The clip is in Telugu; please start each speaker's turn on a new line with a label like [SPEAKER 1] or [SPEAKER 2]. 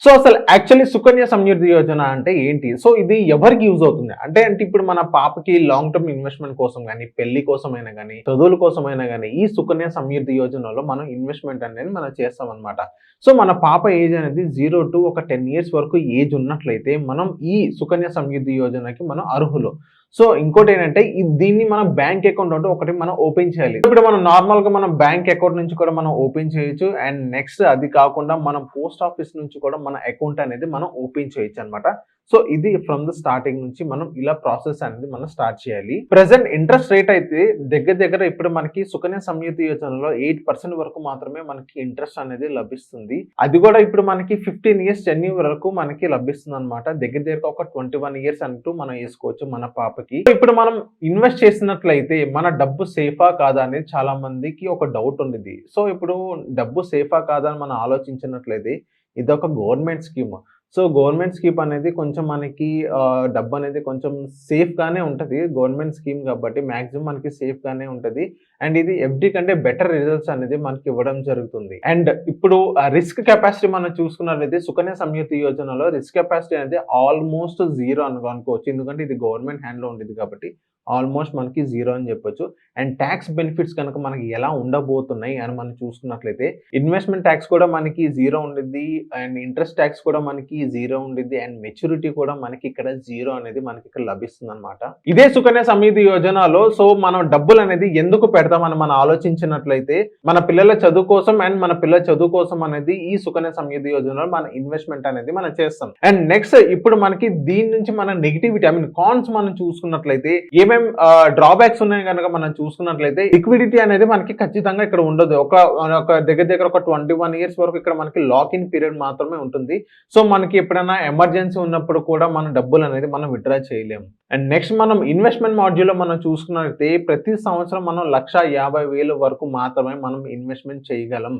[SPEAKER 1] సో అసలు యాక్చువల్లీ సుకన్య సమృద్ధి యోజన అంటే ఏంటి? సో ఇది ఎవరికి యూజ్ అవుతుంది? అంటే ఇప్పుడు మన పాపకి లాంగ్ టర్మ్ ఇన్వెస్ట్‌మెంట్ కోసం గాని, పెళ్లి కోసమైనా గాని, చదువుల కోసమైనా గాని, ఈ సుకన్య సమృద్ధి యోజనలో మనం ఇన్వెస్ట్‌మెంట్ అనేది మనం చేస్తామనమాట. సో మన పాప ఏజ్ అనేది 0 టు ఒక 10 ఇయర్స్ వరకు ఏజ్ ఉన్నట్లయితే మనం ఈ సుకన్య సమృద్ధి యోజనకి మనం అర్హులు. సో ఇంకోటేంటంటే దీన్ని మనం బ్యాంక్ అకౌంట్ అంటూ ఒకటి మనం ఓపెన్ చేయాలి. ఇప్పుడు మనం నార్మల్‌గా మనం బ్యాంక్ అకౌంట్ నుంచి కూడా మనం ఓపెన్ చేయొచ్చు. అండ్ నెక్స్ట్ అది కాకుండా మనం పోస్ట్ ఆఫీస్ నుంచి కూడా మన అకౌంట్ అనేది మనం ఓపెన్ చేయొచ్చనమాట. సో ఇది ఫ్రమ్ ద స్టార్టింగ్ నుంచి మనం ఇలా ప్రాసెస్ అనేది మనం స్టార్ట్ చేయాలి. ప్రెజెంట్ ఇంట్రెస్ట్ రేట్ అయితే దగ్గర ఇప్పుడు మనకి సుకన్య సమృద్ధి యోజనలో 8% వరకు మాత్రమే మనకి ఇంట్రెస్ట్ అనేది లభిస్తుంది. అది కూడా ఇప్పుడు మనకి 15 ఇయర్స్ టెన్యూర్ వరకు మనకి లభిస్తుందన్నమాట. దగ్గర ఒక 21 ఇయర్స్ అంటూ మనం వేసుకోవచ్చు మన పాపకి. ఇప్పుడు మనం ఇన్వెస్ట్ చేసినట్లయితే మన డబ్బు సేఫా కాదా అనేది చాలా మందికి ఒక డౌట్ ఉండిద్ది. సో ఇప్పుడు డబ్బు సేఫా కాదా అని మనం ఆలోచించినట్లయితే ఇదొక government scheme. So government scheme అనేది కొంచెం మనకి డబ్బనేది కొంచెం సేఫ్‌గానే ఉంటది. గవర్నమెంట్ స్కీమ్ కాబట్టి మాక్సిమం మనకి సేఫ్‌గానే ఉంటది. అండ్ ఇది ఎఫ్‌డి కంటే బెటర్ రిజల్ట్స్ అనేది మనకి ఇవ్వడం జరుగుతుంది. అండ్ ఇప్పుడు రిస్క్ కెపాసిటీ మనం చూసుకున్నట్లయితే సుకన్య సమృద్ధి యోజనలో రిస్క్ కెపాసిటీ అనేది ఆల్మోస్ట్ 0 అనుకోవచ్చు. ఎందుకంటే ఇది గవర్నమెంట్ హ్యాండ్‌లో ఉండిద్ది కాబట్టి ఆల్మోస్ట్ మనకి 0 అని చెప్పొచ్చు. అండ్ టాక్స్ బెనిఫిట్స్ కనుక మనకి ఎలా ఉండబోతున్నాయి అని మనం చూసుకున్నట్లయితే ఇన్వెస్ట్‌మెంట్ టాక్స్ కూడా మనకి 0 ఉండిద్ది. అండ్ ఇంట్రెస్ట్ టాక్స్ కూడా మనకి 0 ఉండిద్ది. అండ్ మెచ్యూరిటీ కూడా మనకి ఇక్కడ 0 అనేది మనకి ఇక్కడ లభిస్తుందన్నమాట. ఇదే సుకన్య సమృద్ధి యోజనలో సో మనం డబ్బులు అనేది ఎందుకు పెడతామని మనం ఆలోచించినట్లయితే మన పిల్లల చదువు కోసం అండ్ మన పిల్లల చదువు కోసం అనేది ఈ సుకన్య సమృద్ధి యోజనలో మన ఇన్వెస్ట్‌మెంట్ అనేది మనం చేస్తాం. అండ్ నెక్స్ట్ ఇప్పుడు మనకి దీని నుంచి మన నెగటివిటీ కాన్స్ మనం చూసుకున్నట్లయితే ఏమేం డ్రాబ్యాక్స్ ఉన్నాయి కనుక మనం చూసుకున్నట్లయితే లిక్విడిటీ అనేది మనకి ఖచ్చితంగా ఇక్కడ ఉండదు. ఒక దగ్గర ఒక 21 ఇయర్స్ వరకు ఇక్కడ మనకి లాక్ ఇన్ పీరియడ్ మాత్రమే ఉంటుంది. సో మనకి ఎప్పుడైనా ఎమర్జెన్సీ ఉన్నప్పుడు కూడా మన డబ్బులు అనేది మనం విత్‌డ్రా చేయలేము. అండ్ నెక్స్ట్ మనం ఇన్వెస్ట్‌మెంట్ మాడ్యూల్‌లో మనం చూసుకున్నట్లయితే ప్రతి సంవత్సరం మనం 1,50,000 వరకు మాత్రమే మనం ఇన్వెస్ట్‌మెంట్ చేయగలం.